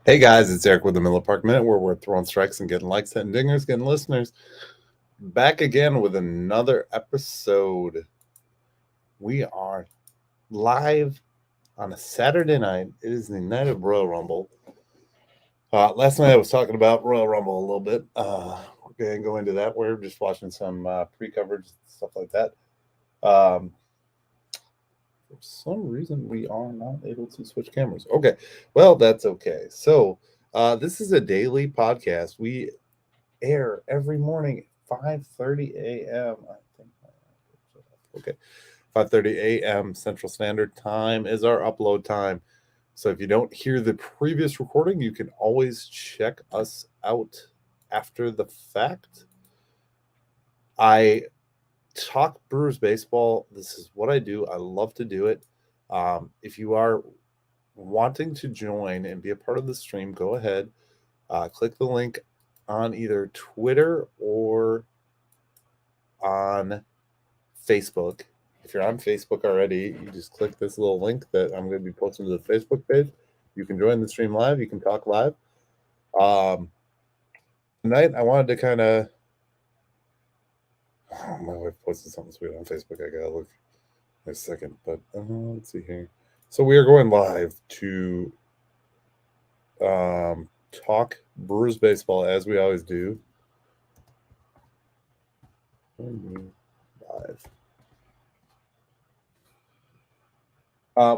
Hey guys, it's Eric with the Miller Park Minute, where we're throwing strikes and getting likes, hitting dingers, getting listeners. Back again with another episode. We are live on a Saturday night. It is the night of Royal Rumble. Last night I was talking about Royal Rumble a little bit. We're going to go into that. We're just watching some pre-coverage, stuff like that. For some reason, we are not able to switch cameras. Okay, well, that's okay. So, this is a daily podcast. We air every morning at 5:30 a.m. I think. Okay, 5:30 a.m. Central Standard Time is our upload time. So if you don't hear the previous recording, you can always check us out after the fact. I talk Brewers baseball. This is what I do. I love to do it. If you are wanting to join and be a part of the stream, go ahead, click the link on either Twitter or on Facebook. If you're on Facebook already, you just click this little link that I'm going to be posting to the Facebook page. You can join the stream live. You can talk live. Tonight, I wanted to kind of. Oh, my wife posted something sweet on Facebook. I gotta look in a second, but let's see here. So we are going live to talk Brewers baseball as we always do. Live.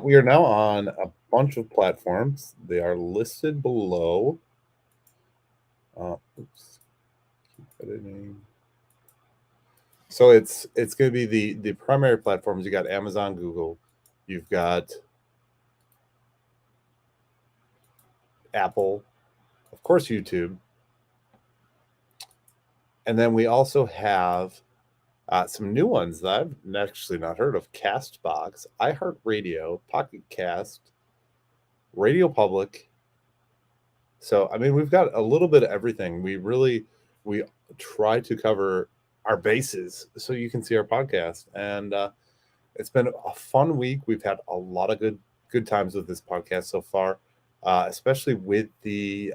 We are now on a bunch of platforms. They are listed below. Oops. Keep editing. So it's going to be the primary platforms. You got Amazon, Google. You've got Apple, of course, YouTube. And then we also have some new ones that I've actually not heard of: Castbox, iHeartRadio, Pocket Cast, Radio Public. So, I mean, we've got a little bit of everything. We try to cover our bases so you can see our podcast. And it's been a fun week. We've had a lot of good times with this podcast so far, especially with the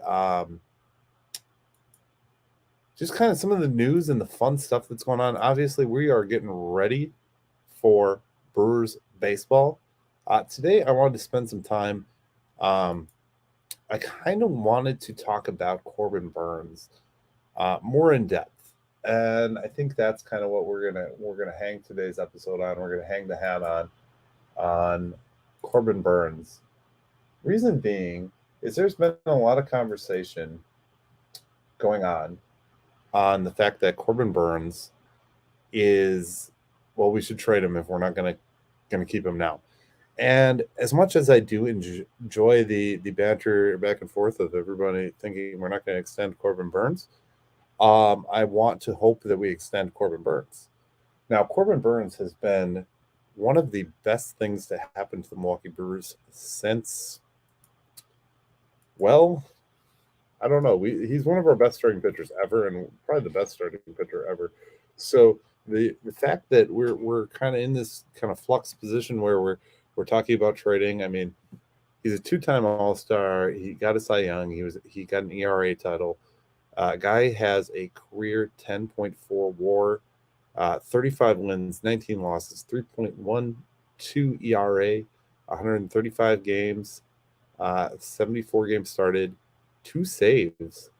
just kind of some of the news and the fun stuff that's going on. Obviously, we are getting ready for Brewers baseball. Today, I wanted to spend some time. I kind of wanted to talk about Corbin Burnes more in depth, and I think that's kind of what we're gonna hang today's episode on. We're gonna hang the hat on Corbin Burnes. Reason being is there's been a lot of conversation going on the fact that Corbin Burnes is, well, we should trade him if we're not gonna keep him now. And as much as I do enjoy the banter back and forth of everybody thinking we're not going to extend Corbin Burnes, I want to hope that we extend Corbin Burnes. Now, Corbin Burnes has been one of the best things to happen to the Milwaukee Brewers since, well, I don't know. He's one of our best starting pitchers ever, and probably the best starting pitcher ever. So the fact that we're kind of in this kind of flux position where we're talking about trading. I mean, he's a two-time All-Star. He got a Cy Young. He got an ERA title. Guy has a career 10.4 WAR, 35 wins, 19 losses, 3.12 ERA, 135 games, 74 games started, 2 saves.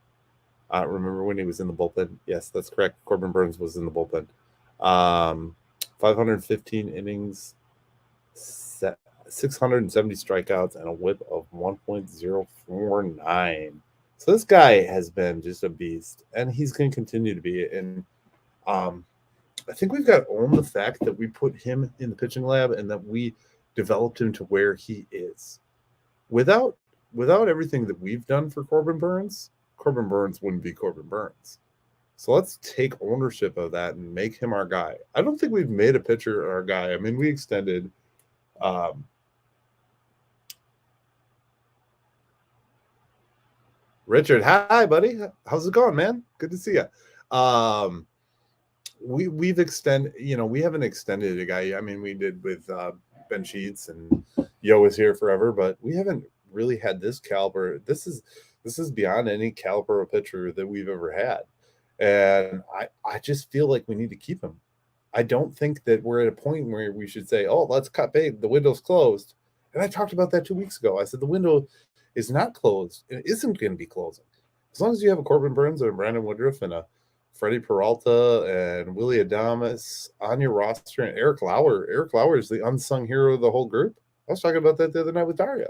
Remember when he was in the bullpen? Yes, that's correct. Corbin Burnes was in the bullpen. 515 innings, 670 strikeouts, and a whip of 1.049. So this guy has been just a beast, and he's going to continue to be. And I think we've got to own the fact that we put him in the pitching lab and that we developed him to where he is. Without everything that we've done for Corbin Burnes wouldn't be Corbin Burnes. So let's take ownership of that and make him our guy. I don't think we've made a pitcher our guy. I mean, we extended Richard. Hi, buddy. How's it going, man? Good to see you. We've extended, we haven't extended a guy. I mean, we did with Ben Sheets, and Yo is here forever, but we haven't really had this caliber. This is beyond any caliber of pitcher that we've ever had. And I just feel like we need to keep him. I don't think that we're at a point where we should say, "Oh, let's cut bait. The window's closed." And I talked about that 2 weeks ago. I said the window is not closed. It isn't going to be closing as long as you have a Corbin Burnes and a Brandon Woodruff and a Freddie Peralta and Willie Adames on your roster, and Eric Lauer. Eric Lauer is the unsung hero of the whole group. I was talking about that the other night with Daria.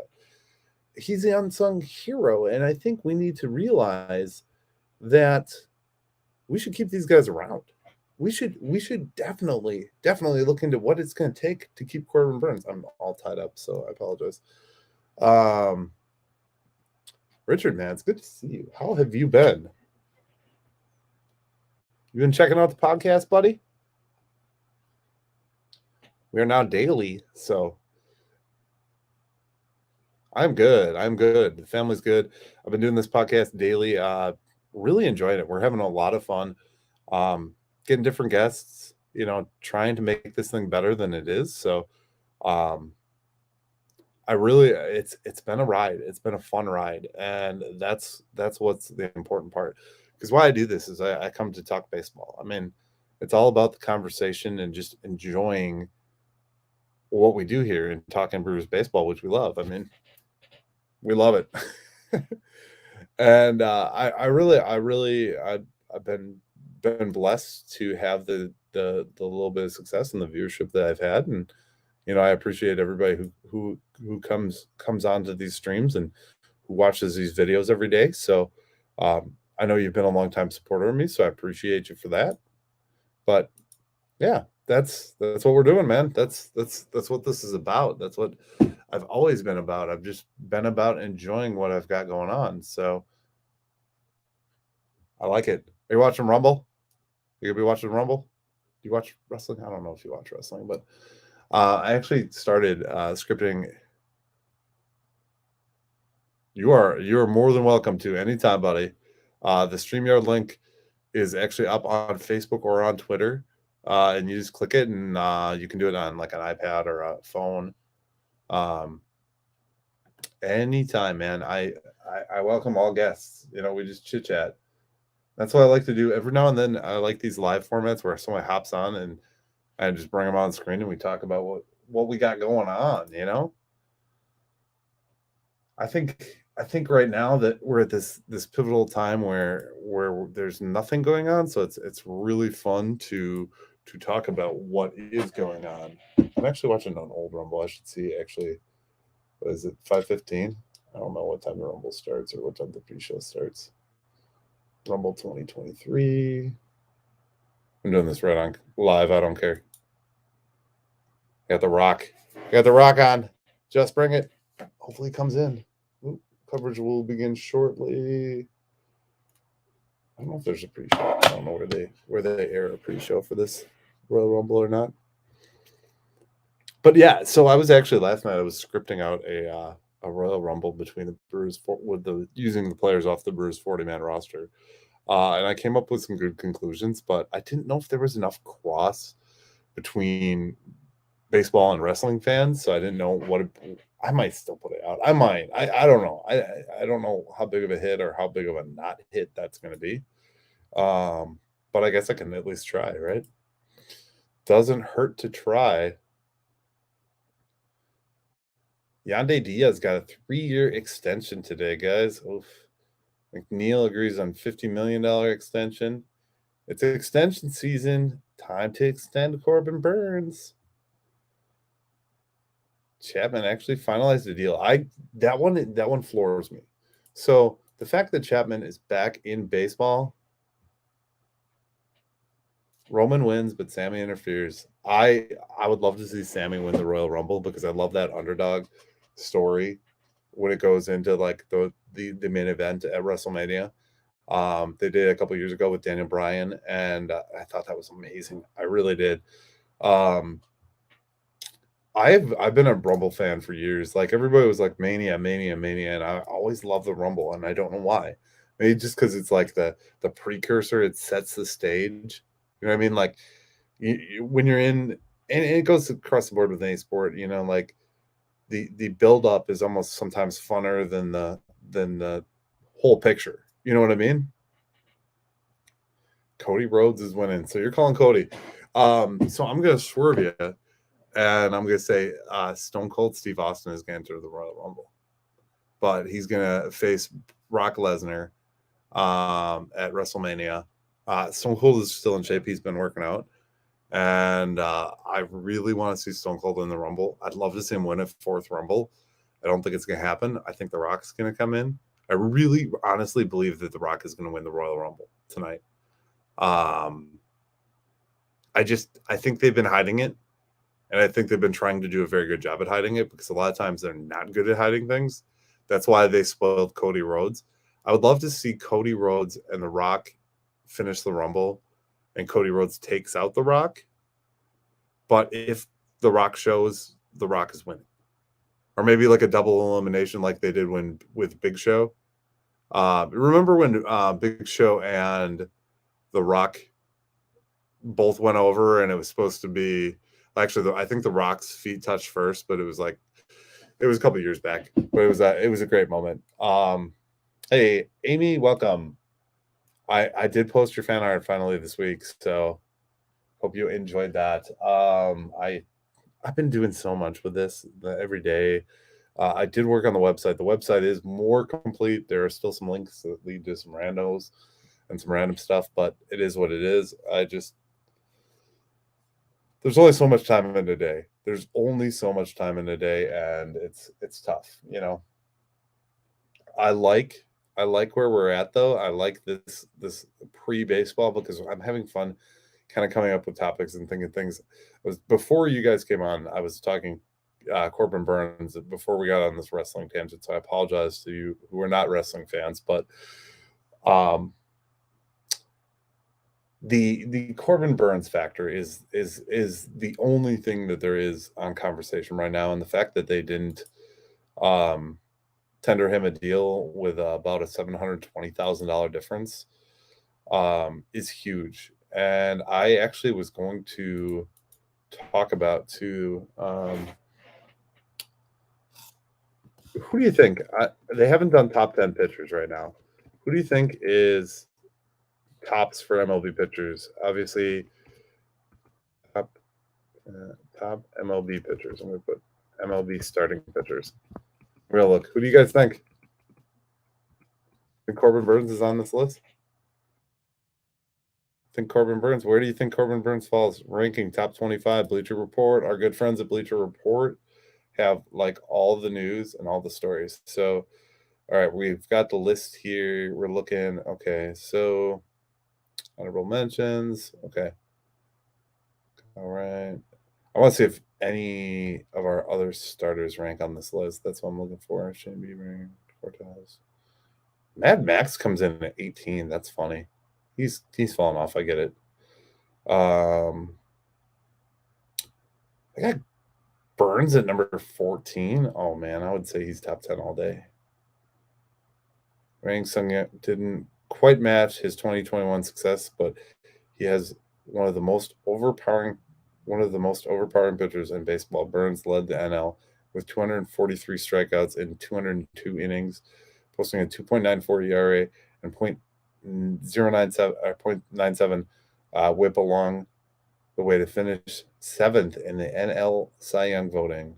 He's the unsung hero, and I think we need to realize that we should keep these guys around. We should definitely look into what it's going to take to keep Corbin Burnes. I'm all tied up, so I apologize. Richard, man, it's good to see you. How have you been? You been checking out the podcast, buddy? We are now daily, so I'm good. I'm good. The family's good. I've been doing this podcast daily. Really enjoying it. We're having a lot of fun. Getting different guests, trying to make this thing better than it is. So it's been a ride. It's been a fun ride. And that's what's the important part. Because why I do this is I come to talk baseball. I mean, it's all about the conversation and just enjoying what we do here and talking Brewers baseball, which we love. I mean, we love it. And I've been blessed to have the little bit of success and the viewership that I've had, and I appreciate everybody who comes onto these streams and who watches these videos every day. So I know you've been a long time supporter of me, so I appreciate you for that. But yeah, that's what we're doing, man. That's what this is about. That's what I've always been about. I've just been about enjoying what I've got going on. So I like it. Are you watching Rumble? You gonna be watching Rumble? Do you watch wrestling? I don't know if you watch wrestling, but I actually started scripting. You are more than welcome to anytime, buddy. The StreamYard link is actually up on Facebook or on Twitter, and you just click it, and you can do it on like an iPad or a phone. Anytime, man. I welcome all guests. We just chit chat. That's what I like to do. Every now and then, I like these live formats where someone hops on and I just bring them on screen and we talk about what we got going on. I think right now that we're at this pivotal time where there's nothing going on, so it's really fun to talk about what is going on. I'm actually watching an old Rumble. I should see actually. What is it? 5:15? I don't know what time the Rumble starts or what time the pre-show starts. Rumble 2023. I'm doing this right on live. I don't care. Got the Rock. Got the Rock on. Just bring it. Hopefully, it comes in. Ooh, coverage will begin shortly. I don't know if there's a pre-show. I don't know where they air a pre-show for this Royal Rumble or not. But yeah, so I was actually last night. I was scripting out a Royal Rumble between the Brewers using the players off the Brewers 40-man roster. And I came up with some good conclusions, but I didn't know if there was enough cross between baseball and wrestling fans, so I didn't know I might still put it out. I might. I don't know. I don't know how big of a hit or how big of a not hit that's going to be. But I guess I can at least try, right? Doesn't hurt to try. Yandy Diaz got a 3-year extension today, guys. Oof. McNeil agrees on $50 million extension. It's extension season. Time to extend Corbin Burnes. Chapman actually finalized the deal. That one floors me. So the fact that Chapman is back in baseball, Roman wins, but Sammy interferes. I would love to see Sammy win the Royal Rumble because I love that underdog story when it goes into like the main event at WrestleMania. They did it a couple years ago with Daniel Bryan, and I thought that was amazing. I really did. I've been a Rumble fan for years. Like everybody was like Mania, and I always love the Rumble, and I don't know why. Maybe just because it's like the precursor. It sets the stage. You know what I mean? Like when you're in, and it goes across the board with any sport. Like the build up is almost sometimes funner than the whole picture. You know what I mean? Cody Rhodes is winning, so you're calling Cody. So I'm gonna swerve you, and I'm gonna say Stone Cold Steve Austin is gonna enter the Royal Rumble, but he's gonna face Brock Lesnar at WrestleMania. Stone Cold is still in shape; he's been working out, and I really want to see Stone Cold in the Rumble. I'd love to see him win a fourth Rumble. I don't think it's gonna happen. I think The Rock's gonna come in. I really honestly believe that The Rock is gonna win the Royal Rumble tonight. Um, I think they've been hiding it, and I think they've been trying to do a very good job at hiding it because a lot of times they're not good at hiding things. That's why they spoiled Cody Rhodes. I would love to see Cody Rhodes and The Rock finish the Rumble, and Cody Rhodes takes out The Rock. But if The Rock shows, The Rock is winning, or maybe like a double elimination like they did with Big Show. Remember when Big Show and The Rock both went over, and it was supposed to be actually I think The Rock's feet touched first, but it was a couple years back, but it was a great moment. Hey Amy, welcome. I did post your fan art finally this week, so hope you enjoyed that. I've been doing so much with this every day. I did work on the website. The website is more complete. There are still some links that lead to some randos and some random stuff, but it is what it is. There's only so much time in a day. There's only so much time in a day, and it's tough. I like where we're at though. I like this pre-baseball because I'm having fun kind of coming up with topics and thinking things. Before you guys came on, I was talking Corbin Burnes before we got on this wrestling tangent. So I apologize to you who are not wrestling fans, but the Corbin Burnes factor is the only thing that there is on conversation right now, and the fact that they didn't tender him a deal with about a $720,000 difference is huge. And I actually was going to talk about too. Who do you think? They haven't done top 10 pitchers right now. Who do you think is tops for MLB pitchers? Obviously, top MLB pitchers. I'm going to put MLB starting pitchers. Real look. Who do you guys think? Think Corbin Burnes is on this list? Think Corbin Burnes. Where do you think Corbin Burnes falls? Ranking top 25. Bleacher Report. Our good friends at Bleacher Report have like all the news and all the stories. So, all right, we've got the list here. We're looking. Okay, so honorable mentions. Okay. All right. I want to see if any of our other starters rank on this list. That's what I'm looking for. Shane Bieber, Cortez. Mad Max comes in at 18. That's funny. He's falling off. I get it. I got Burnes at number 14. Oh man, I would say he's top 10 all day. Rang Sung didn't quite match his 2021 success, but he has one of the most overpowering pitchers in baseball. Burnes led the NL with 243 strikeouts in 202 innings, posting a 2.94 ERA and .097 whip along the way to finish 7th in the NL Cy Young voting.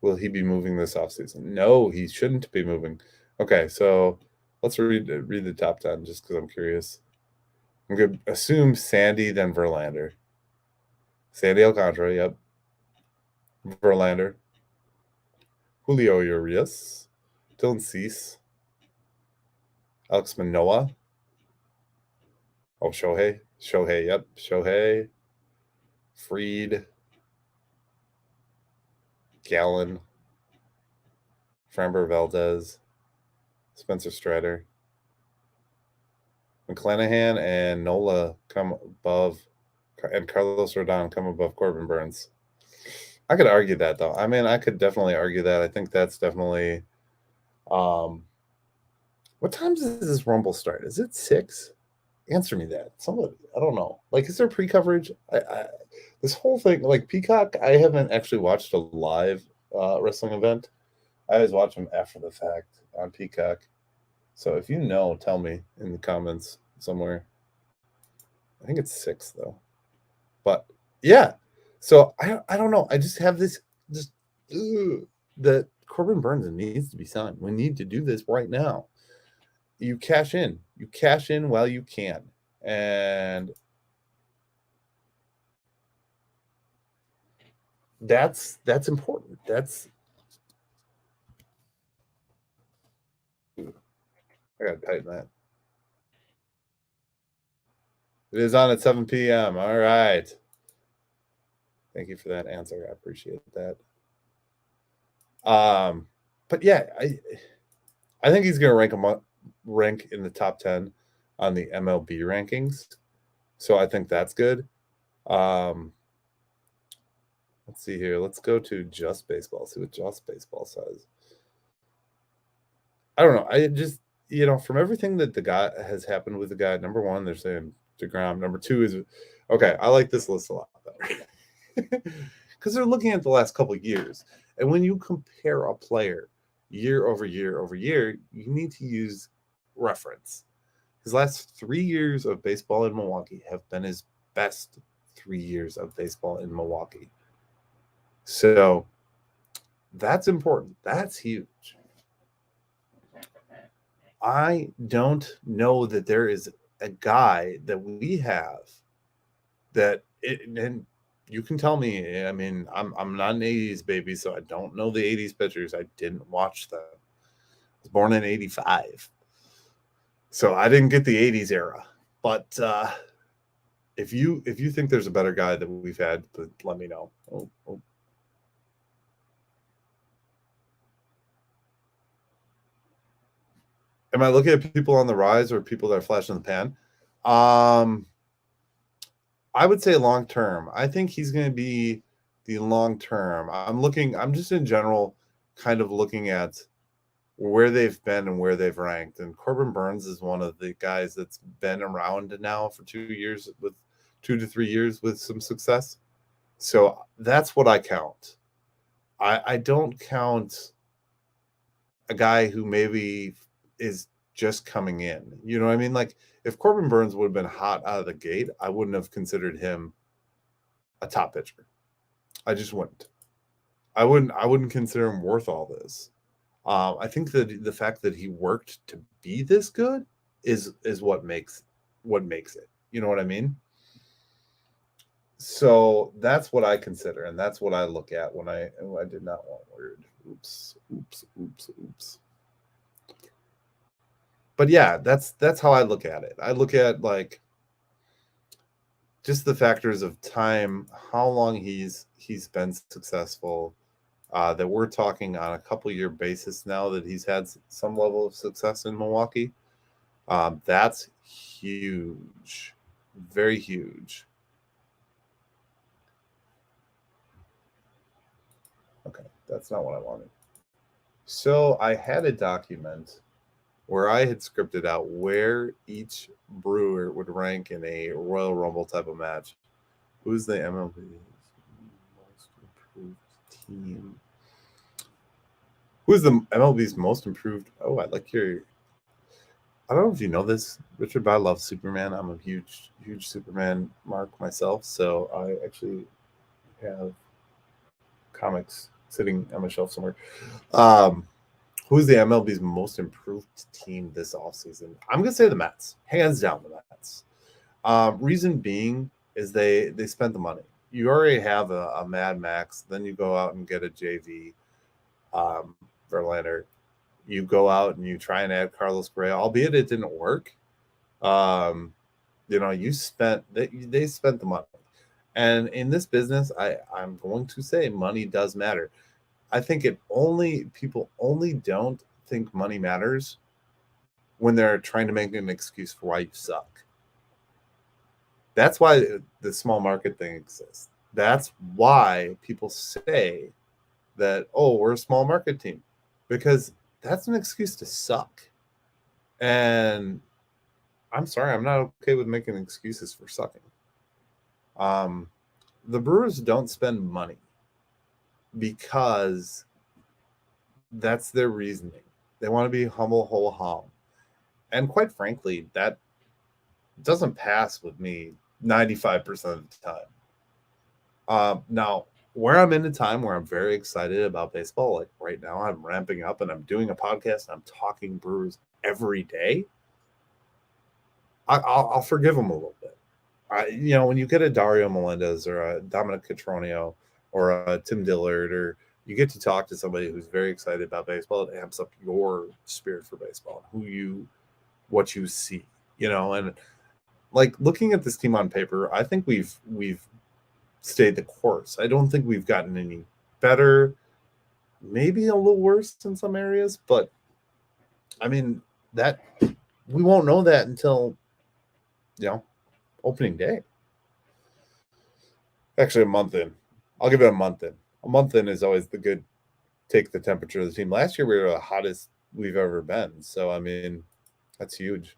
Will he be moving this offseason? No, he shouldn't be moving. Okay, so let's read the top 10 just because I'm curious. I'm going to assume Sandy, then Verlander. Sandy Alcantara, yep. Verlander. Julio Urias. Dylan Cease. Alex Manoah. Oh, Shohei. Yep. Shohei. Fried. Gallen. Framber Valdez. Spencer Strider. McClanahan and Nola come above, and Carlos Rodon come above Corbin Burnes. I could argue that though. I mean, I could definitely argue that. I think that's definitely. What time does this Rumble start? Is it 6? Answer me that. Somebody, I don't know. Like, is there pre-coverage? This whole thing, like Peacock, I haven't actually watched a live wrestling event. I always watch them after the fact on Peacock. So if you know, tell me in the comments somewhere. I think it's 6 though. But yeah. So I don't know. I just have this just that Corbin Burnes needs to be signed. We need to do this right now. You cash in. You cash in while you can. And that's important. I gotta tighten that. It is on at 7 p.m. All right. Thank you for that answer. I appreciate that. But yeah, I think he's gonna rank in the top 10 on the MLB rankings. So I think that's good. Let's see here. Let's go to Just Baseball. See what Just Baseball says. I don't know. I just, from everything that the guy has happened with the guy, number one, they're saying DeGrom. Number two is, okay, I like this list a lot better. Because they're looking at the last couple of years. And when you compare a player year over year over year, you need to use reference. His last 3 years of baseball in Milwaukee have been his best 3 years of baseball in Milwaukee. So that's important. That's huge. I don't know that there is a guy that we have that and you can tell me. I mean, I'm not an '80s baby, so I don't know the '80s pitchers. I didn't watch them. I was born in '85, so I didn't get the '80s era. But if you think there's a better guy that we've had, let me know. Oh. Am I looking at people on the rise or people that are flashing in the pan? I would say long term. I think he's going to be the long term. I'm just in general kind of looking at where they've been and where they've ranked. And Corbin Burnes is one of the guys that's been around now for 2 years, with 2 to 3 years with some success. So that's what I count. I don't count a guy who maybe is just coming in. You know what I mean? Like if Corbin Burnes would have been hot out of the gate, I wouldn't have considered him a top pitcher. I just wouldn't. I wouldn't consider him worth all this. I think that the fact that he worked to be this good is what makes it. You know what I mean? So that's what I consider, and that's what I look at when I did not want word. Oops. But yeah, that's how I look at it. I look at like just the factors of time, how long he's been successful. That we're talking on a couple year basis now that he's had some level of success in Milwaukee. That's huge, very huge. Okay, that's not what I wanted. So I had a document where I had scripted out where each brewer would rank in a Royal Rumble type of match. Who's the MLB most improved team? Who's the MLB's most improved? Oh, I like your. I don't know if you know this, Richard, but I love Superman. I'm a huge Superman mark myself. So I actually have comics sitting on my shelf somewhere. Who's the MLB's most improved team this offseason? I'm going to say the Mets. Hands down, the Mets. Reason being is they spent the money. You already have a Mad Max. Then you go out and get a JV Verlander. You go out and you try and add Carlos Correa, albeit it didn't work. You spent they spent the money. And in this business, I'm going to say money does matter. I think people only don't think money matters when they're trying to make an excuse for why you suck. That's why the small market thing exists. That's why people say that, oh, we're a small market team, because that's an excuse to suck. And I'm sorry, I'm not okay with making excuses for sucking. The Brewers don't spend money. because that's their reasoning. They want to be humble, ho hum. And quite frankly, that doesn't pass with me 95% of the time. Now, where I'm in a time where I'm very excited about baseball, like right now, I'm ramping up and I'm doing a podcast and I'm talking Brewers every day. I'll forgive them a little bit. When you get a Dario Melendez or a Dominic Cotroneo or a Tim Dillard, or you get to talk to somebody who's very excited about baseball, it amps up your spirit for baseball, what you see, and like looking at this team on paper, I think we've stayed the course. I don't think we've gotten any better, maybe a little worse in some areas, but I mean that we won't know that until opening day. Actually, a month in. I'll give it a month in. A month in is always the good take the temperature of the team. Last year we were the hottest we've ever been. So I mean, that's huge.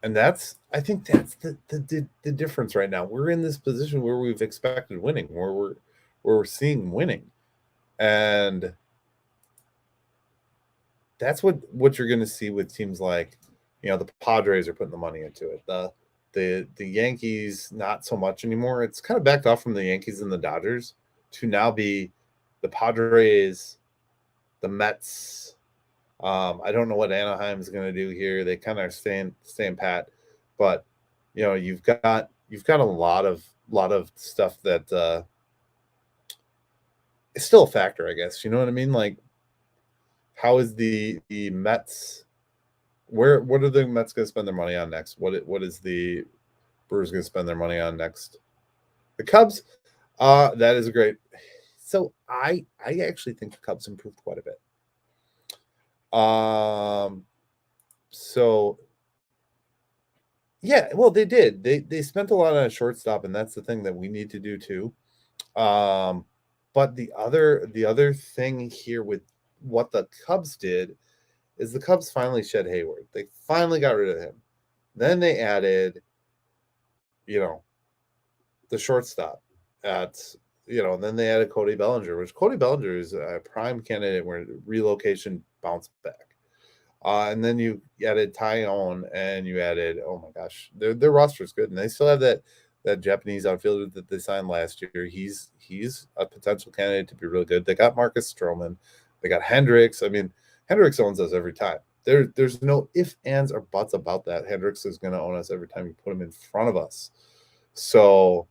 And I think that's the difference right now. We're in this position where we've expected winning, where we're seeing winning. And that's what you're going to see with teams like, the Padres are putting the money into it. The Yankees, not so much anymore. It's kind of backed off from the Yankees and the Dodgers to now be the Padres, the Mets. I don't know what Anaheim's going to do here. They kind of are staying pat, but you've got a lot of stuff that is still a factor, I guess. You know what I mean? Like, how is the Mets? What are the Mets going to spend their money on next? What is the Brewers going to spend their money on next? The Cubs, that is great. So I actually think the Cubs improved quite a bit. So yeah, well, they did. They spent a lot on a shortstop, and that's the thing that we need to do too. But the other thing here with what the Cubs did is the Cubs finally shed Hayward. They finally got rid of him. Then they added, the shortstop and then they added Cody Bellinger, which Cody Bellinger is a prime candidate where relocation bounced back. And then you added Tyone, and you added, oh my gosh, their roster is good, and they still have that Japanese outfielder that they signed last year. He's a potential candidate to be really good. They got Marcus Stroman, they got Hendricks. I mean, Hendricks owns us every time. There's no ifs, ands, or buts about that. Hendricks is going to own us every time you put him in front of us. So,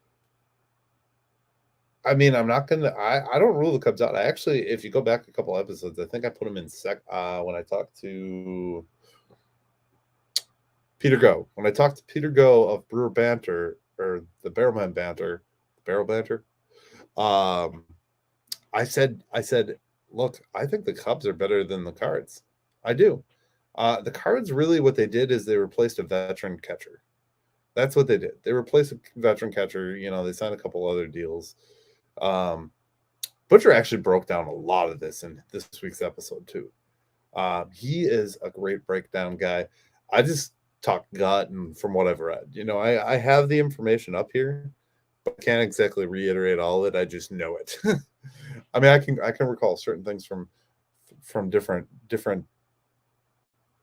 I mean, I'm not going to – I don't rule the Cubs out. I actually, if you go back a couple episodes, I think I put him in when I talked to Peter Go. When I talked to Peter Go of Brewer Banter, or the Barrelman Banter, Barrel Banter, I said, look, I think the Cubs are better than the Cards. I do. The Cards, really what they did is they replaced a veteran catcher. That's what they did. They replaced a veteran catcher. They signed a couple other deals. Butcher actually broke down a lot of this in this week's episode too. He is a great breakdown guy. I just talk gut and from what I've read. I have the information up here, but I can't exactly reiterate all of it. I just know it. I mean, I can recall certain things from different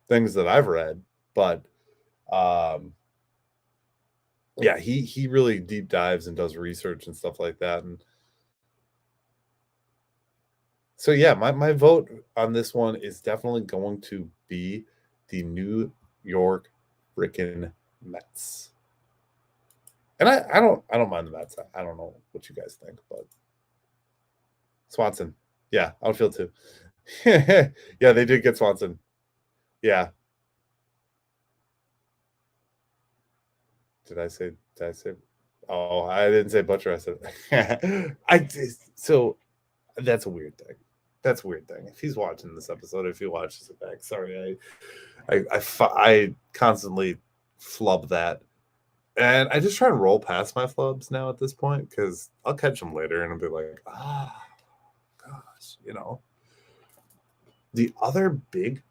things that I've read, but yeah, he really deep dives and does research and stuff like that. And so yeah, my vote on this one is definitely going to be the New York frickin' Mets. And I don't mind the Mets. I don't know what you guys think, but Swanson. Yeah, outfield too. Yeah, they did get Swanson. Yeah. Did I say? Oh, I didn't say Butcher. I said so that's a weird thing. That's a weird thing. If he's watching this episode, if he watches it back, sorry, I constantly flub that, and I just try and roll past my flubs now at this point because I'll catch them later and I'll be like, gosh, The other big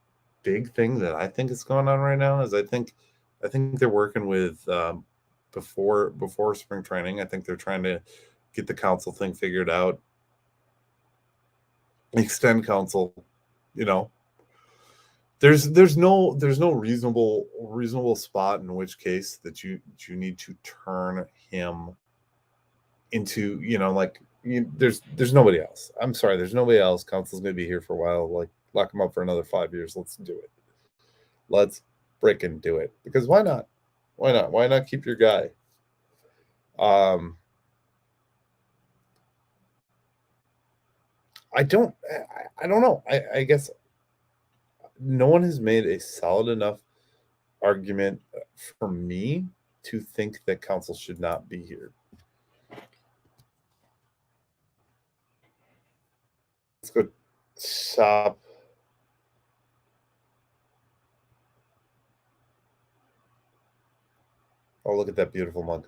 thing that I think is going on right now is I think they're working with before spring training. I think they're trying to get the council thing figured out, extend council. There's no reasonable spot in which case that you need to turn him into, there's nobody else. I'm sorry, there's nobody else. Council's gonna be here for a while. Like, lock him up for another 5 years. Let's do it. Let's freaking do it. Because why not? Why not keep your guy? I don't know. I guess no one has made a solid enough argument for me to think that council should not be here. Let's go shop. Oh, look at that beautiful mug.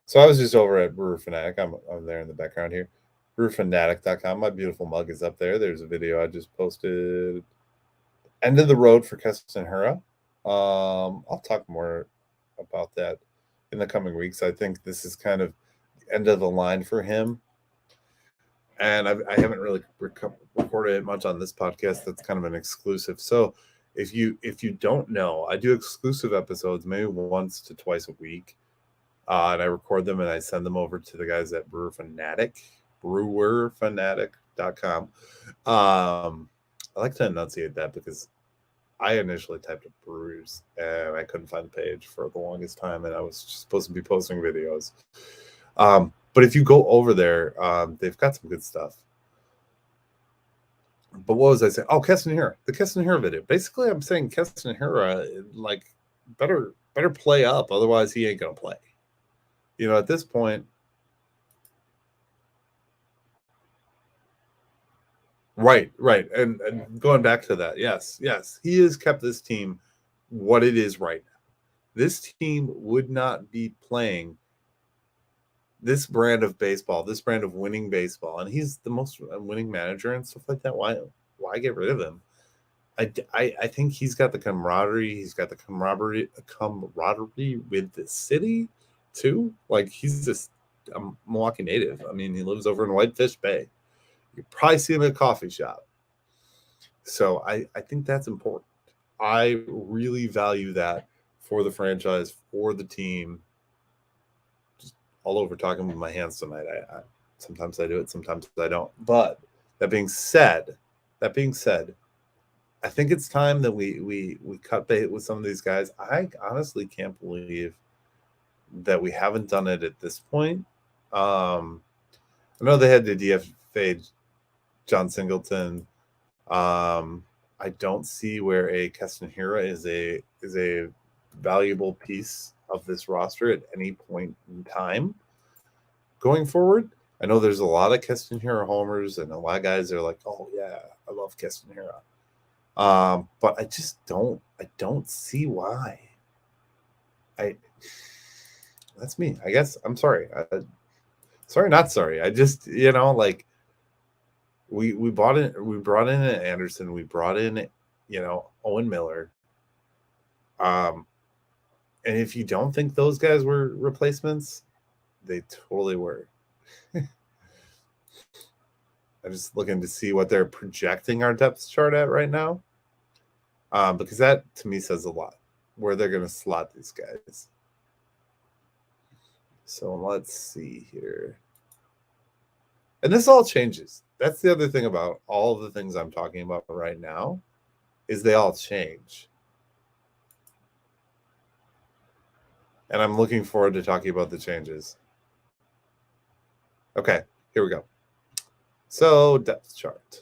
So I was just over at Brewer Fanatic. I'm there in the background here. BrewerFanatic.com. My beautiful mug is up there. There's a video I just posted. End of the road for Keston Hura. I'll talk more about that in the coming weeks. I think this is kind of the end of the line for him. And I haven't really recorded it much on this podcast. That's kind of an exclusive. So if you don't know, I do exclusive episodes maybe once to twice a week. And I record them and I send them over to the guys at Brewer Fanatic, brewerfanatic.com. I like to enunciate that because I initially typed up brews and I couldn't find the page for the longest time, and I was supposed to be posting videos. But if you go over there, they've got some good stuff. But what was I saying? Oh, Keston Hura, the Keston Hura video. Basically, I'm saying Keston Hura, like, better play up, otherwise he ain't gonna play. At this point, right, and going back to that, yes, he has kept this team what it is right now. This team would not be playing this brand of baseball, this brand of winning baseball, and he's the most winning manager and stuff like that. Why get rid of him? I think he's got the camaraderie. He's got the camaraderie with the city too. Like, he's just a Milwaukee native. I mean, he lives over in Whitefish Bay. You probably see him at a coffee shop. So I think that's important. I really value that for the franchise, for the team. Just all over talking with my hands tonight. I sometimes I do it, sometimes I don't. But that being said, I think it's time that we cut bait with some of these guys. I honestly can't believe that we haven't done it at this point. I know they had the DFA John Singleton. I don't see where a Keston Hura is a valuable piece of this roster at any point in time going forward. I know there's a lot of Keston Hura homers, and a lot of guys are like, "Oh yeah, I love Keston Hura," but I just don't see why. That's me. I guess I'm sorry. Sorry, not sorry. I just, like, we brought in Anderson. We brought in, Owen Miller. And if you don't think those guys were replacements, they totally were. I'm just looking to see what they're projecting our depth chart at right now, because that to me says a lot where they're going to slot these guys. So let's see here. And this all changes. That's the other thing about all of the things I'm talking about right now, is they all change. And I'm looking forward to talking about the changes. Okay, here we go. So, depth chart.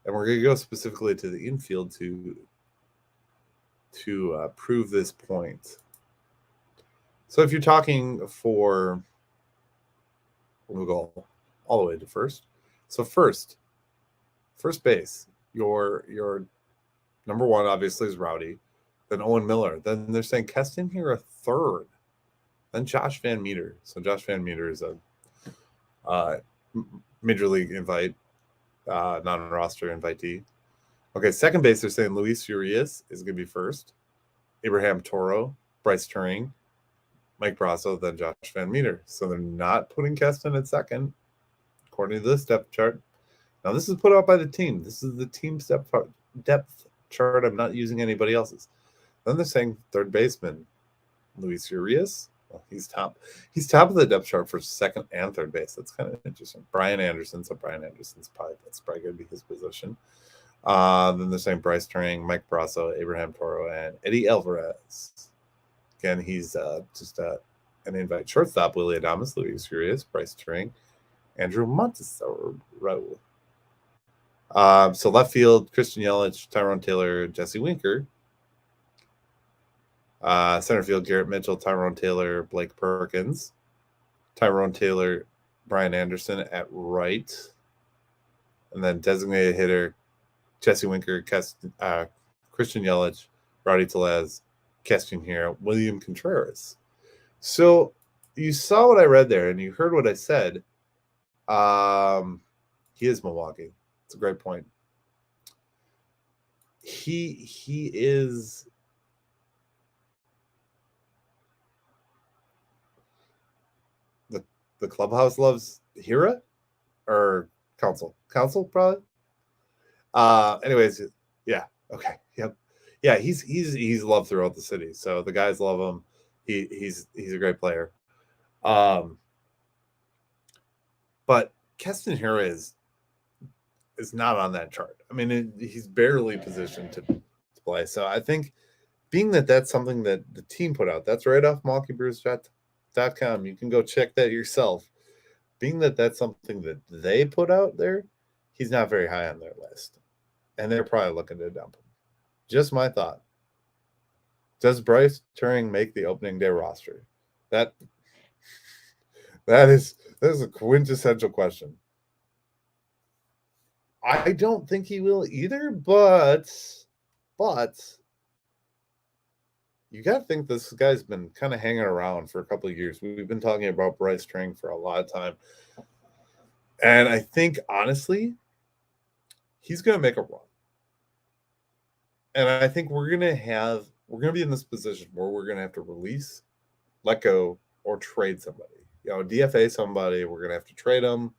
And we're going to go specifically to the infield to prove this point. So if you're talking for, we'll go all the way to first. So first base, your number one obviously is Rowdy, then Owen Miller. Then they're saying Keston here a third, then Josh Van Meter. So Josh Van Meter is a major league invite, non-roster invitee. Okay, second base, they're saying Luis Urias is going to be first, Abraham Toro, Bryce Turing, Mike Brasso, then Josh Van Meter. So they're not putting Keston at second, according to this depth chart. Now, this is put out by the team. This is the team's depth chart. I'm not using anybody else's. Then they're saying third baseman, Luis Urias. Well, he's top. He's top of the depth chart for second and third base. That's kind of interesting. Brian Anderson. So Brian Anderson's probably going to be his position. Then they're saying Bryce Turang, Mike Brasso, Abraham Toro, and Eddie Alvarez. Again, he's just an invite shortstop. Willie Adames, Luis Urias, Bryce Turang, Andrew Montesoro. So left field, Christian Yelich, Tyrone Taylor, Jesse Winker. Center field, Garrett Mitchell, Tyrone Taylor, Blake Perkins. Tyrone Taylor, Brian Anderson at right. And then designated hitter, Jesse Winker, Christian Yelich, Rowdy Tellez, Keston here, William Contreras. So you saw what I read there, and you heard what I said. He is Milwaukee. It's a great point. He is the clubhouse loves Hira or Council probably. Anyways, yeah, okay, yep, yeah. He's loved throughout the city, so the guys love him. He's a great player. But Keston Hira is not on that chart. I mean, he's barely positioned to play. So I think, being that that's something that the team put out, that's right off MilwaukeeBrewers.com. You can go check that yourself. Being that that's something that they put out there, he's not very high on their list. And they're probably looking to dump him. Just my thought. Does Bryce Turang make the opening day roster? That is a quintessential question. I don't think he will either, but you got to think this guy's been kind of hanging around for a couple of years. We've been talking about Bryce Turang for a lot of time. And I think, honestly, he's going to make a run. And I think we're going to be in this position where we're going to have to release, let go, or trade somebody. DFA somebody. We're going to have to trade them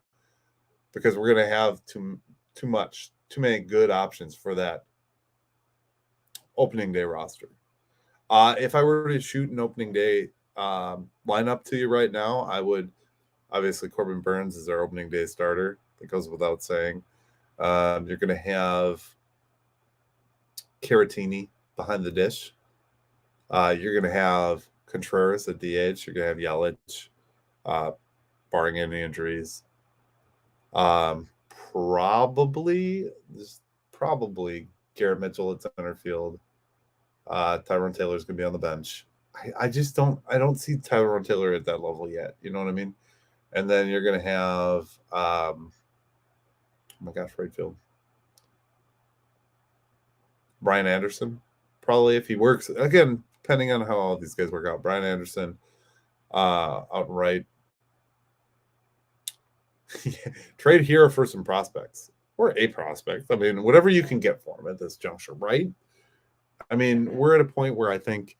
because we're going to have too many good options for that opening day roster. If I were to shoot an opening day lineup to you right now, I would, obviously, Corbin Burnes is our opening day starter. That goes without saying. You're going to have Caratini behind the dish. You're going to have Contreras at DH. You're going to have Yelich, barring any injuries. Probably Garrett Mitchell at center field. Tyrone Taylor's going to be on the bench. I don't see Tyrone Taylor at that level yet. You know what I mean? And then you're going to have, right field. Brian Anderson, probably, if he works. Again, depending on how all these guys work out. Brian Anderson, out right. Trade Hero for some prospects or a prospect. I mean, whatever you can get for him at this juncture, right? I mean, we're at a point where I think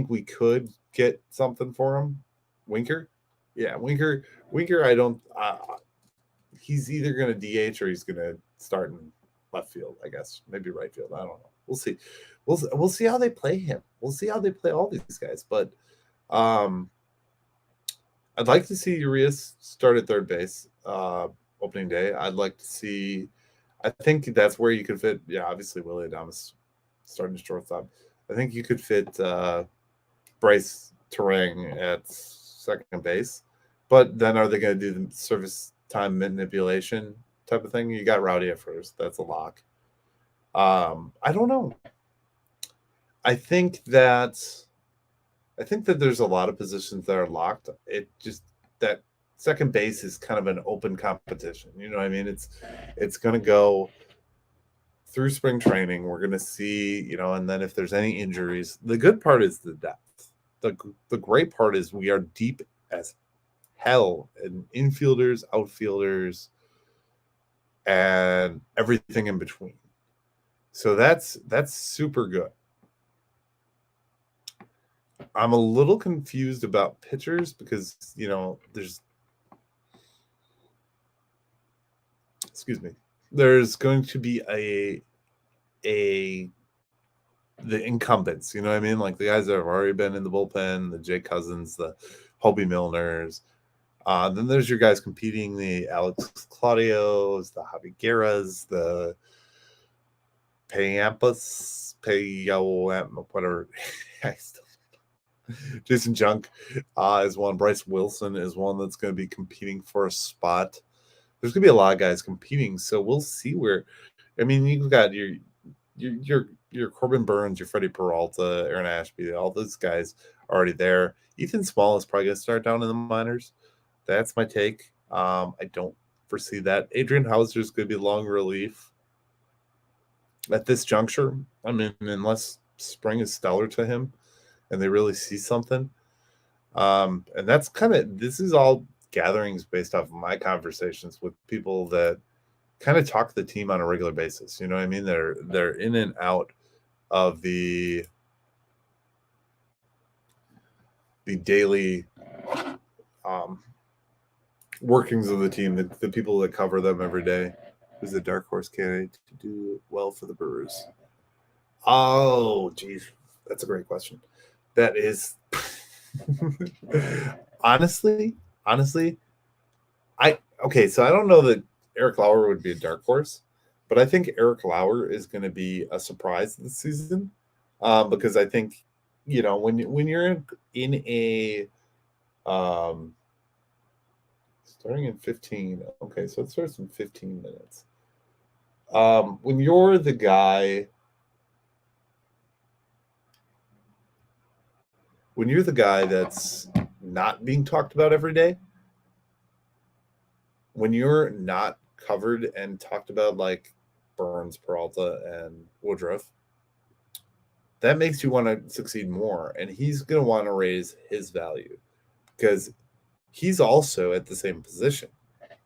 we could get something for him. Winker, yeah, Winker. I don't. He's either going to DH or he's going to start in left field. I guess maybe right field. I don't know. We'll see. We'll see how they play him. We'll see how they play all these guys. But I'd like to see Urias start at third base opening day. I'd like to see. I think that's where you could fit. Yeah, obviously Willie Adames starting shortstop. I think you could fit Bryce Turang at second base. But then are they going to do the service time manipulation type of thing? You got Rowdy at first. That's a lock. I don't know. I think that there's a lot of positions that are locked. It just that second base is kind of an open competition. You know what I mean? It's going to go through spring training. We're going to see, and then if there's any injuries, the good part is the depth. The great part is we are deep as hell in infielders, outfielders, and everything in between. So that's super good. I'm a little confused about pitchers because, there's going to be the incumbents, you know what I mean? Like the guys that have already been in the bullpen, the Jay Cousins, the Hobie Milners. Then there's your guys competing, the Alex Claudios, the Javi Guerras, the whatever. Jason Junk is one. Bryce Wilson is one that's going to be competing for a spot. There's going to be a lot of guys competing, so we'll see where. I mean, you've got your Corbin Burnes, your Freddie Peralta, Aaron Ashby, all those guys are already there. Ethan Small is probably going to start down in the minors. That's my take. I don't foresee that. Adrian Hauser is going to be long relief at this juncture. I mean, unless spring is stellar to him and they really see something. And that's this is all gatherings based off of my conversations with people that kind of talk to the team on a regular basis. You know what I mean? They're in and out of the daily workings of the team, the people that cover them every day. Who's the dark horse candidate to do well for the Brewers? Oh, geez. That's a great question. That is honestly, so I don't know that Eric Lauer would be a dark horse, but I think Eric Lauer is going to be a surprise this season because I think, when you're in a starting in 15. Okay, so it starts in 15 minutes. When you're the guy that's not being talked about every day, when you're not covered and talked about like Burnes, Peralta, and Woodruff, that makes you want to succeed more. And he's going to want to raise his value because he's also at the same position.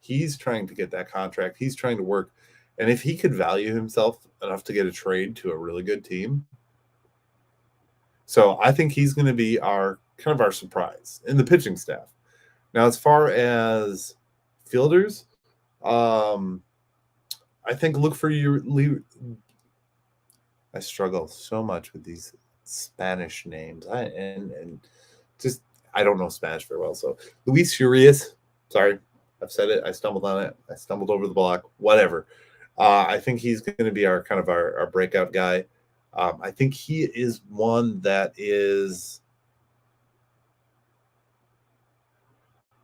He's trying to get that contract. He's trying to work. And if he could value himself enough to get a trade to a really good team. So I think he's going to be our surprise in the pitching staff. Now, as far as fielders, I think look for your I struggle so much with these Spanish names. I don't know Spanish very well. So Luis Furias, sorry, I've said it. I stumbled on it. I stumbled over the block. Whatever. I think he's going to be our breakout guy. I think he is one that is.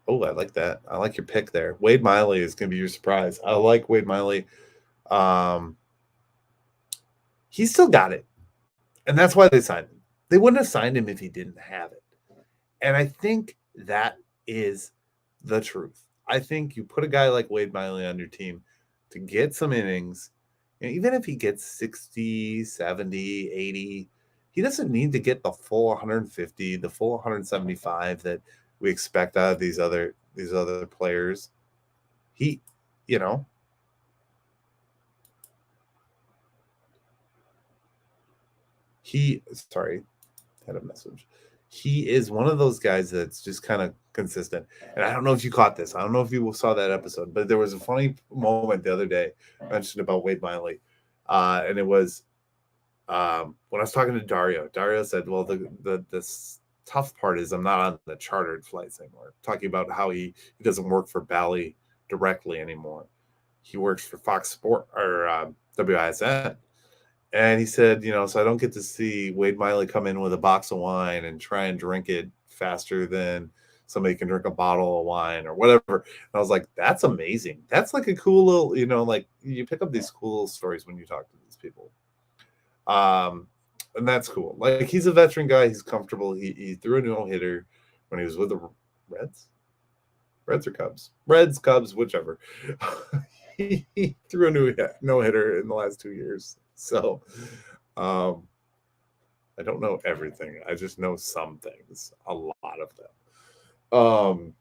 Oh, I like that. I like your pick there. Wade Miley is going to be your surprise. I like Wade Miley. He's still got it. And that's why they signed him. They wouldn't have signed him if he didn't have it. And I think that is the truth. I think you put a guy like Wade Miley on your team to get some innings. Even if he gets 60, 70, 80, he doesn't need to get the full 150, the full 175 that we expect out of these other players. He had a message. He is one of those guys that's just kind of consistent. And I don't know if you caught this. I don't know if you saw that episode, but there was a funny moment the other day mentioned about Wade Miley. And it was when I was talking to Dario. Dario said, well, this tough part is I'm not on the chartered flights anymore. Talking about how he doesn't work for Bally directly anymore. He works for Fox Sport or WISN. And he said, so I don't get to see Wade Miley come in with a box of wine and try and drink it faster than somebody can drink a bottle of wine or whatever. And I was like, that's amazing. That's like a cool little, like you pick up these cool little stories when you talk to these people. And that's cool. Like he's a veteran guy. He's comfortable. He threw a no-hitter when he was with the Reds or Cubs? Reds, Cubs, whichever. he threw a no-hitter in the last 2 years. So I don't know everything. I just know some things, a lot of them.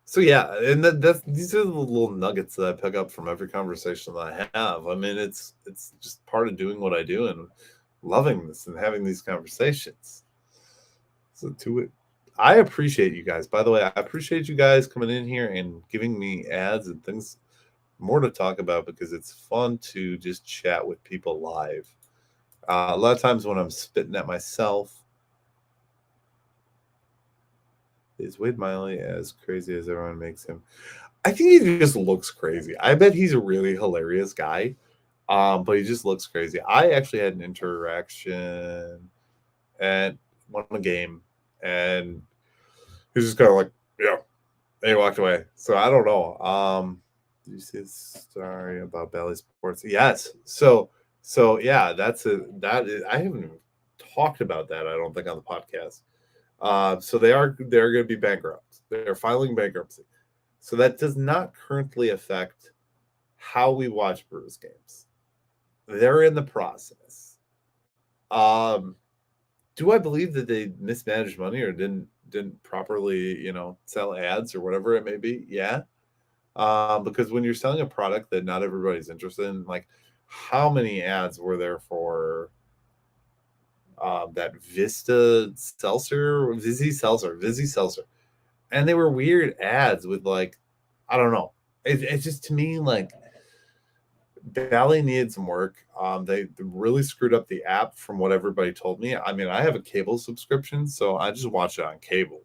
So yeah, and these are the little nuggets that I pick up from every conversation that I have. I mean, it's just part of doing what I do, and loving this and having these conversations. So to it, I appreciate you guys. By the way, I appreciate you guys coming in here and giving me ads and things more to talk about because it's fun to just chat with people live. A lot of times when I'm spitting at myself, is Wade Miley as crazy as everyone makes him? I think he just looks crazy. I bet he's a really hilarious guy, but he just looks crazy. I actually had an interaction at one game, and he was just kind of like, yeah, and he walked away. So I don't know. Did you see his story about Bally Sports? Yes. So yeah, I haven't even talked about that. I don't think on the podcast. So they're going to be bankrupt. They're filing bankruptcy. So that does not currently affect how we watch Brewers games. They're in the process. Do I believe that they mismanaged money or didn't properly, sell ads or whatever it may be? Yeah. Because when you're selling a product that not everybody's interested in, like how many ads were there for that Vizzy Seltzer, and they were weird ads with like, I don't know. It's just to me like Bally needed some work. They really screwed up the app from what everybody told me. I mean, I have a cable subscription, so I just watch it on cable.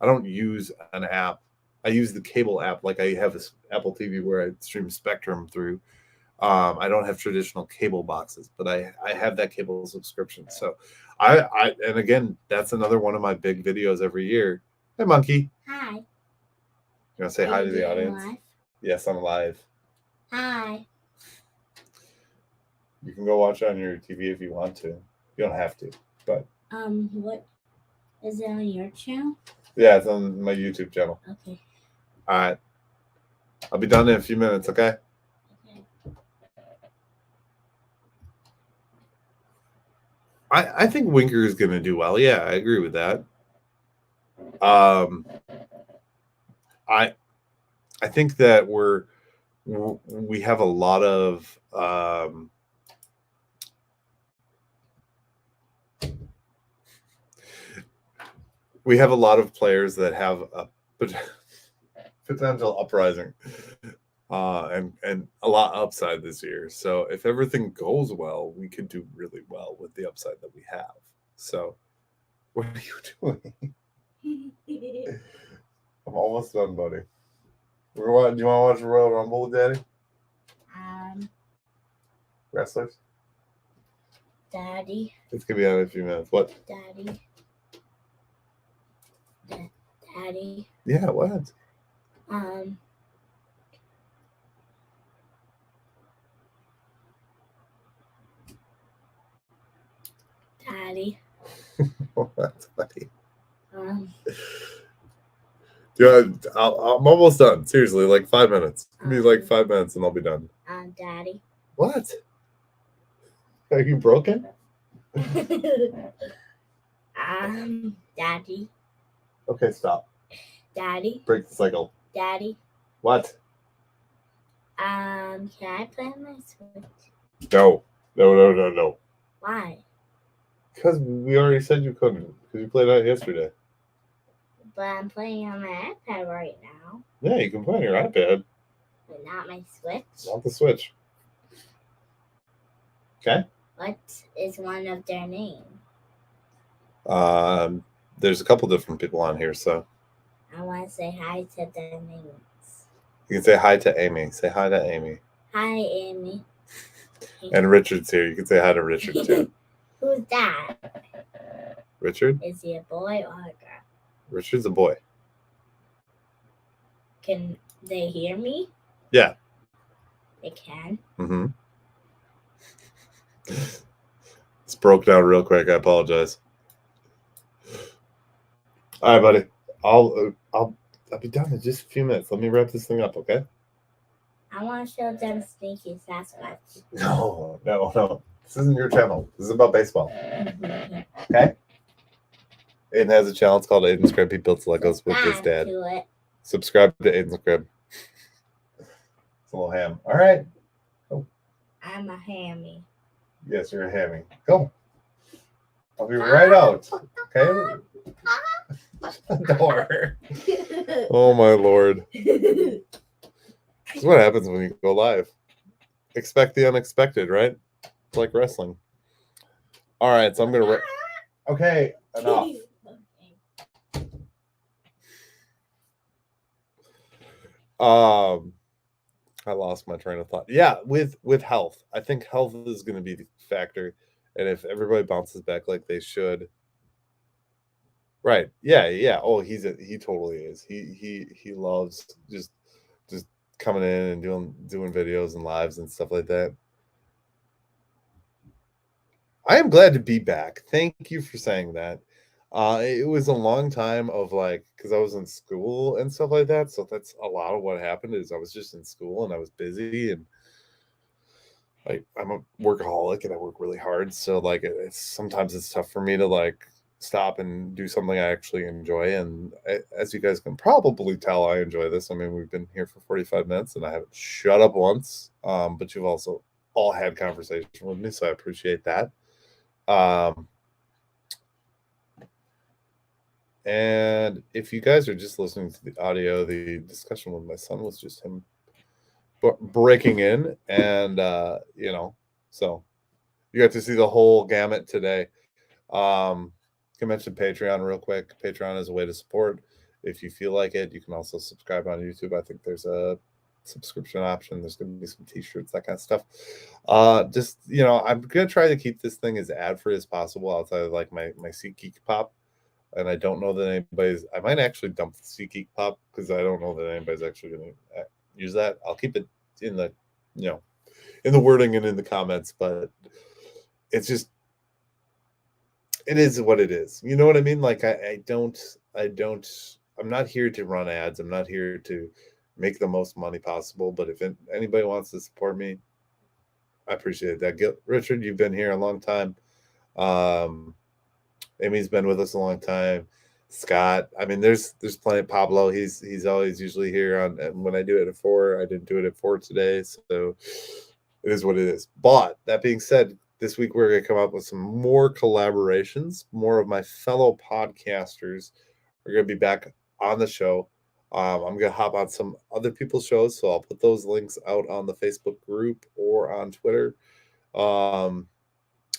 I don't use an app. I use the cable app, like I have this Apple TV where I stream Spectrum through. I don't have traditional cable boxes, but I have that cable subscription. So and again, that's another one of my big videos every year. Hey, Monkey. Hi. You want to say hi to the audience? Live? Yes, I'm live. Hi. You can go watch it on your TV if you want to. You don't have to, but what is it on your channel? Yeah, it's on my YouTube channel. Okay. All right. I'll be done in a few minutes, okay? Okay. I think Winker is going to do well. Yeah, I agree with that. I think that we have a lot of players that have a potential uprising and a lot upside this year. So if everything goes well, we could do really well with the upside that we have. So what are you doing? I'm almost done, buddy. Do you want to watch Royal Rumble with Daddy? Wrestlers? Daddy. It's going to be on in a few minutes. What? Daddy. Daddy. Yeah, what? Daddy. What, buddy? I'm almost done. Seriously, like 5 minutes. Give me like 5 minutes and I'll be done. Daddy. What? Are you broken? Daddy. Okay, stop. Daddy. Break the cycle. Daddy. What? Can I play on my Switch? No. No. Why? Because we already said you couldn't. Because you played on it yesterday. But I'm playing on my iPad right now. Yeah, you can play on your iPad. But not my Switch. Not the Switch. Okay. What is one of their names? There's a couple different people on here, so. I want to say hi to their names. You can say hi to Amy. Say hi to Amy. Hi, Amy. And Richard's here. You can say hi to Richard, too. Who's that? Richard? Is he a boy or a girl? Richard's a boy. Can they hear me? Yeah. They can? Mm-hmm. It's broke down real quick. I apologize. All right, buddy. I'll be done in just a few minutes. Let me wrap this thing up, okay? I want to show them Sneaky Sasquatch. No. This isn't your channel. This is about baseball. Okay? Aiden has a channel. It's called Aiden's Crib. He builds Legos with his dad. Subscribe to Aiden's Crib. It's a little ham. All right. I'm a hammy. Yes, you're having. Go. I'll be right out. Okay. Door. Oh my lord. This is what happens when you go live. Expect the unexpected, right? It's like wrestling. All right, so I'm gonna. Okay, enough. I lost my train of thought. Yeah, with health, I think health is going to be the factor, and if everybody bounces back like they should, right? Yeah, yeah. Oh, he totally is. He loves just coming in and doing videos and lives and stuff like that. I am glad to be back. Thank you for saying that. It was a long time of like because I was in school and stuff like that. So that's a lot of what happened is I was just in school and I was busy and I'm a workaholic and I work really hard. So like sometimes it's tough for me to like stop and do something I actually enjoy. And as you guys can probably tell, I enjoy this. I mean, we've been here for 45 minutes and I haven't shut up once. But you've also all had conversation with me, so I appreciate that. And if you guys are just listening to the audio, the discussion with my son was just him breaking in, and so you got to see the whole gamut today. Can mention Patreon real quick. Patreon is a way to support. If you feel like it, you can also subscribe on YouTube. I think there's a subscription option. There's going to be some T-shirts, that kind of stuff. Just I'm going to try to keep this thing as ad-free as possible outside of like my SeatGeek Pop. And I don't know that anybody's. I might actually dump the SeatGeek Pop because I don't know that anybody's actually going to use that. I'll keep it in the, in the wording and in the comments, but it's just, it is what it is. You know what I mean? Like I'm not here to run ads. I'm not here to make the most money possible. But if anybody wants to support me, I appreciate that. Richard, you've been here a long time. Amy's been with us a long time. Scott, I mean, there's plenty. Pablo, he's always usually here on when I do it at 4. I didn't do it at 4 today, so it is what it is. But that being said, this week we're going to come up with some more collaborations. More of my fellow podcasters are going to be back on the show. I'm going to hop on some other people's shows, so I'll put those links out on the Facebook group or on Twitter.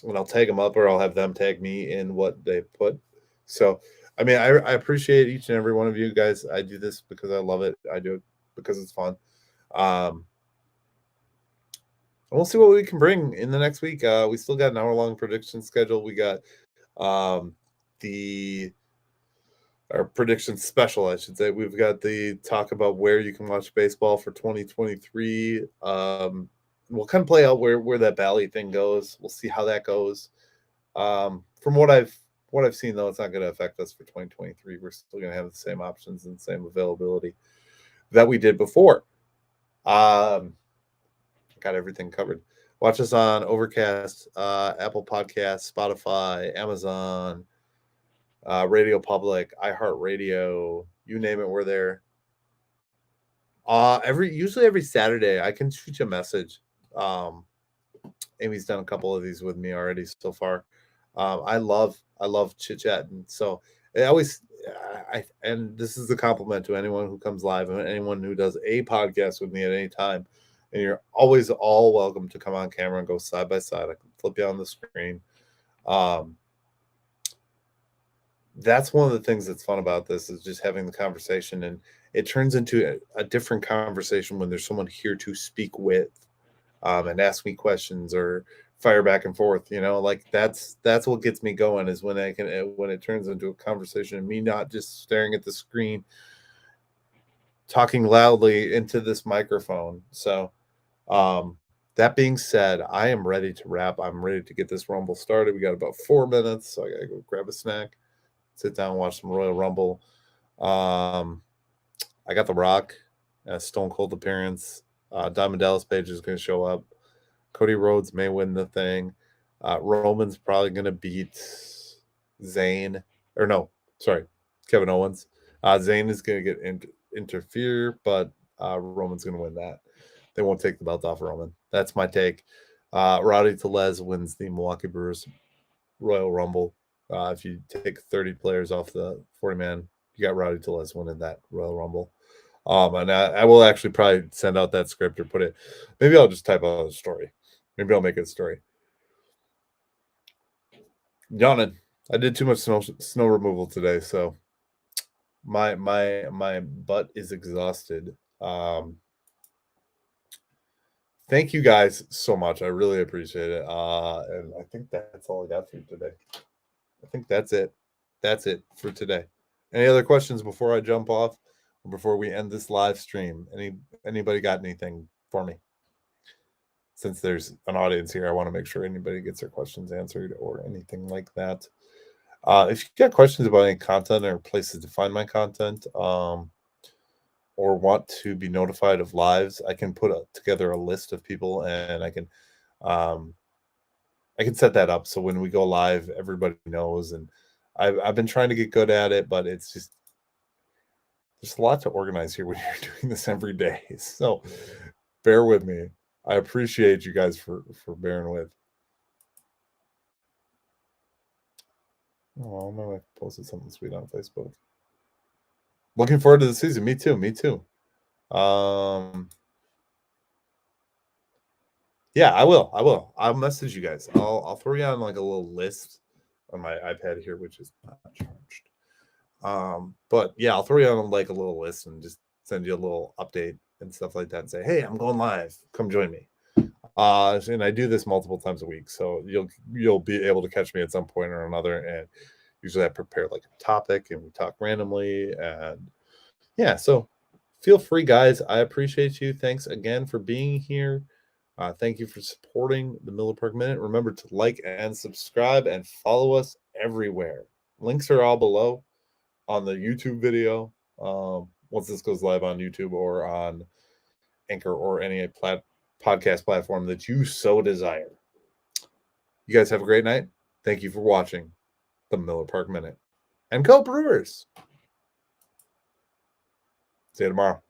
And I'll tag them up or I'll have them tag me in what they put. So, I mean, I appreciate each and every one of you guys. I do this because I love it. I do it because it's fun. And we'll see what we can bring in the next week. We still got an hour-long prediction schedule. We got our prediction special, I should say. We've got the talk about where you can watch baseball for 2023. We'll kind of play out where that Bally thing goes. We'll see how that goes. From what I've seen, though, it's not going to affect us for 2023. We're still going to have the same options and same availability that we did before. Got everything covered. Watch us on Overcast, Apple Podcasts, Spotify, Amazon, Radio Public, iHeartRadio, you name it, we're there. Usually every Saturday, I can shoot you a message. Amy's done a couple of these with me already so far. I love chit chatting. So and this is a compliment to anyone who comes live and anyone who does a podcast with me at any time. And you're always all welcome to come on camera and go side by side. I can flip you on the screen. That's one of the things that's fun about this is just having the conversation, and it turns into a different conversation when there's someone here to speak with, and ask me questions or fire back and forth. Like that's what gets me going is when it turns into a conversation and me not just staring at the screen, talking loudly into this microphone. So, that being said, I am ready to wrap. I'm ready to get this Rumble started. We got about 4 minutes, so I gotta go grab a snack, sit down, watch some Royal Rumble. I got The Rock, Stone Cold appearance. Diamond Dallas Page is going to show up. Cody Rhodes may win the thing. Roman's probably going to beat Zayn. Or no, sorry, Kevin Owens. Zayn is going to get interfere, but Roman's going to win that. They won't take the belt off Roman. That's my take. Rowdy Tellez wins the Milwaukee Brewers Royal Rumble. If you take 30 players off the 40-man, you got Rowdy Tellez winning that Royal Rumble. And I will actually probably send out that script or put it. Maybe I'll just type out a story. Maybe I'll make it a story. Yawning. I did too much snow removal today, so my butt is exhausted. Thank you guys so much. I really appreciate it. And I think that's all I got for you today. I think that's it. That's it for today. Any other questions before I jump off or before we end this live stream? Anybody got anything for me? Since there's an audience here, I want to make sure anybody gets their questions answered or anything like that. If you got questions about any content or places to find my content, or want to be notified of lives, I can put together a list of people, and I can set that up so when we go live, everybody knows. And I've been trying to get good at it, but it's just there's a lot to organize here when you're doing this every day. So bear with me. I appreciate you guys for bearing with. Oh, my wife posted something sweet on Facebook. Looking forward to the season. Me too. Yeah, I will. I'll message you guys. I'll throw you on like a little list on my iPad here, which is not charged. But yeah, I'll throw you on like a little list and just send you a little update and stuff like that and say, hey, I'm going live. Come join me. And I do this multiple times a week, so you'll be able to catch me at some point or another. And usually I prepare like a topic and we talk randomly. And yeah, so feel free, guys. I appreciate you. Thanks again for being here. Thank you for supporting the Miller Park Minute. Remember to like and subscribe and follow us everywhere. Links are all below on the YouTube video. Once this goes live on YouTube or on Anchor or any podcast platform that you so desire. You guys have a great night. Thank you for watching the Miller Park Minute. And go Brewers! See you tomorrow.